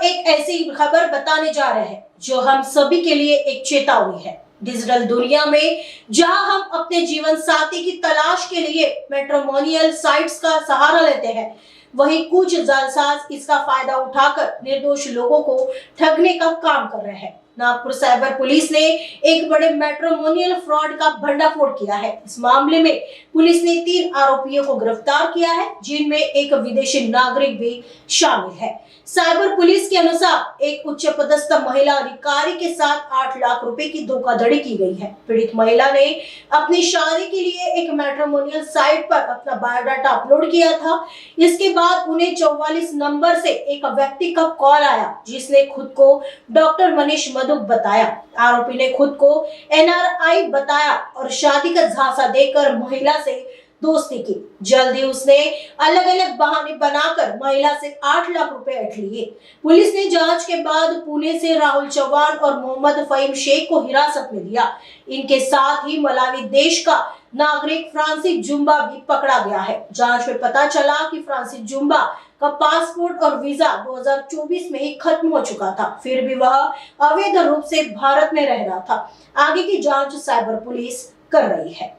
एक ऐसी खबर बताने जा रहे हैं जो हम सभी के लिए एक चेतावनी है। डिजिटल दुनिया में जहां हम अपने जीवन साथी की तलाश के लिए मैट्रिमोनियल साइट्स का सहारा लेते हैं, वहीं कुछ जालसाज इसका फायदा उठाकर निर्दोष लोगों को ठगने का काम कर रहे हैं। नागपुर साइबर पुलिस ने एक बड़े मैट्रिमोनियल फ्रॉड का भंडाफोड़ किया है। इस मामले में पुलिस ने 3 आरोपियों को गिरफ्तार किया है, जिनमें एक विदेशी नागरिक भी शामिल है। साइबर पुलिस के अनुसार एक उच्च पदस्थ महिला अधिकारी के साथ 8 लाख रुपए की धोखाधड़ी की गई है। पीड़ित महिला ने अपनी शादी के लिए एक मैट्रिमोनियल साइट पर अपना बायोडाटा अपलोड किया था। इसके बाद उन्हें 44 नंबर से एक व्यक्ति का कॉल आया, जिसने खुद को डॉक्टर मनीष मधुक बताया। आरोपी ने खुद को NRI बताया और शादी का झांसा देकर महिला से दोस्ती की। जल्दी उसने अलग अलग बहाने बनाकर महिला से 8 लाख रुपए ऐंठ लिए। पुलिस ने जांच के बाद पुणे से राहुल चौहान और मोहम्मद फहीम शेख को हिरासत में लिया। इनके साथ ही मलावी देश का नागरिक फ्रांसिस जुम्बा भी पकड़ा गया है। जांच में पता चला कि फ्रांसिस जुम्बा का पासपोर्ट और वीजा 2024 में ही खत्म हो चुका था, फिर भी वह अवैध रूप से भारत में रह रहा था। आगे की जांच साइबर पुलिस कर रही है।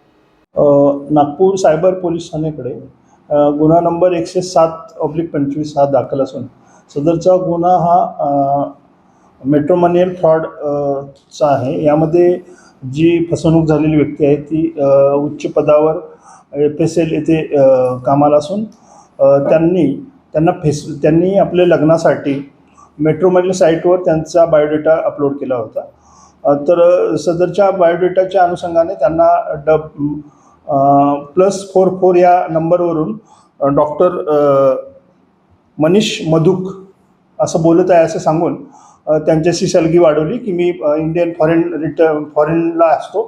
नागपूर सायबर पोलीस ठाण्याकडे गुन्हा नंबर 107/25 हा दाखल असून सदरचा गुन्हा हा मैट्रिमोनियल फ्रॉड चा आहे। यामध्ये जी फसवणूक झालेली व्यक्ती आहे ती उच्च पदावर FSL येथे कामाला असून त्यांनी आपल्या लग्नासाठी मैट्रिमोनियल साईटवर त्यांचा बायोडेटा अपलोड केला होता। तर सदरच्या बायोडेटाच्या अनुषंगाने त्यांना +44 या नंबरवरून डॉक्टर मनीष मधुक असं बोलत आहे असं सांगून त्यांच्याशी सलगी वाढवली की मी इंडियन फॉरेनला असतो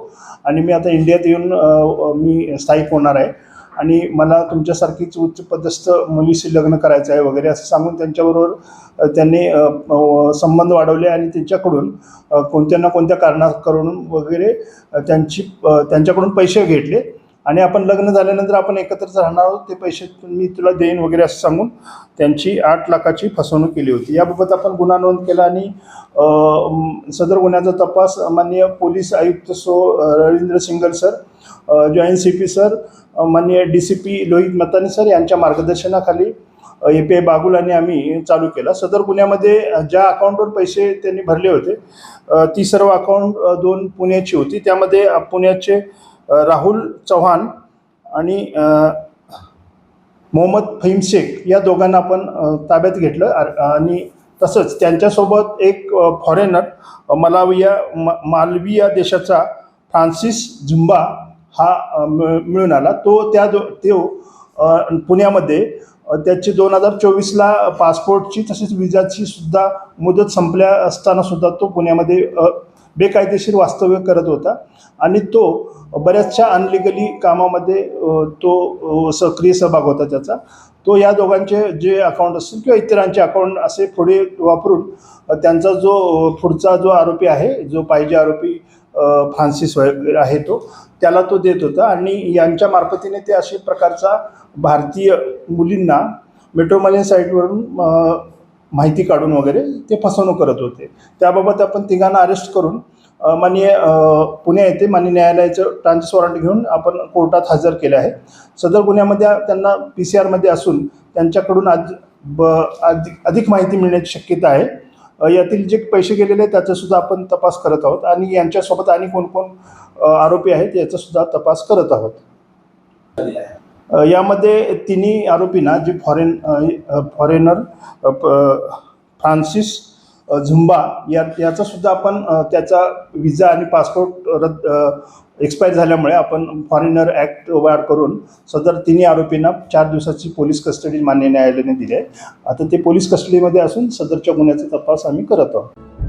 आणि मी आता इंडियात येऊन मी स्थायिक होणार आहे आणि मला तुमच्यासारखीच उच्च पदस्थ मुलीशी लग्न करायचं आहे वगैरे असं सांगून त्यांच्याबरोबर त्यांनी संबंध वाढवले आणि त्यांच्याकडून कोणत्या ना कोणत्या कारणाकरून वगैरे त्यांच्याकडून पैसे घेतले आणि आपण लग्न झाल्यानंतर आपण एकत्रच राहणार आहोत, ते पैसे मी तुला देईन वगैरे असं सांगून त्यांची 8 लाखाची फसवणूक केली होती। याबाबत आपण गुन्हा नोंद केला आणि सदर गुन्ह्याचा तपास माननीय पोलीस आयुक्त Ravindra single sir, joint CP sir, माननीय DCP लोहित मतानी सर यांच्या मार्गदर्शनाखाली API बागुल आणि आम्ही चालू केला। सदर गुन्ह्यामध्ये ज्या अकाउंटवर पैसे त्यांनी भरले होते ती सर्व अकाउंट 2 पुण्याची होती। त्यामध्ये पुण्याचे राहुल चौहान आणि मोहम्मद फहीम शेख या दोघांना आपण ताब्यात घेतलं आणि तसंच त्यांच्यासोबत एक फॉरेनर मालविया देशाचा फ्रान्सिस जुम्बा हा मिळून आला। तो पुण्यामध्ये त्याची 2024ला पासपोर्टची तसेच विजाची सुद्धा मुदत संपल्या असताना सुद्धा तो पुण्यामध्ये बेकायदेशीर वास्तव्य करत होता आणि तो बऱ्याचशा अनलिगली कामामध्ये तो सक्रिय सहभाग होता त्याचा। तो या दोघांचे जे अकाउंट असतील किंवा इतरांचे अकाउंट असे पुढे वापरून त्यांचा जो पुढचा जो आरोपी आहे, जो पाहिजे आरोपी फ्रान्सिस आहे त्याला तो देत होता आणि यांच्या मार्फतीने ते अशा प्रकारचा भारतीय मुलींना मैट्रिमोनियल साईटवरून माहिती काढून वगैरे ते फसवणूक करत होते। त्याबाबत आपण तिघांना अरेस्ट करून माननीय पुणे येथे माननीय न्यायालयाचं ट्रान्झिट वॉरंट घेऊन आपण कोर्टात हजर केले आहे। सदर गुन्ह्यामध्ये त्यांना PCR मध्ये असून त्यांच्याकडून अधिक माहिती मिळण्याची शक्यता आहे। यातील जे पैसे गेलेले त्याचा सुद्धा आपण तपास करत आहोत आणि यांच्यासोबत आणि कोण आरोपी आहेत याचा सुद्धा तपास करत आहोत। यामध्ये तिन्ही आरोपींना जे फॉरेनर फ्रान्सिस झुम्बा याचा सुद्धा आपण त्याचा विजा आणि पासपोर्ट एक्सपायर झाल्यामुळे आपण फॉरेनर ॲक्ट वाढ करून सदर तिन्ही आरोपींना 4 दिवसाची पोलीस कस्टडी मान्य न्यायालयाने दिली आहे। आता ते पोलीस कस्टडीमध्ये असून सदरच्या गुन्ह्याचा तपास आम्ही करत आहोत।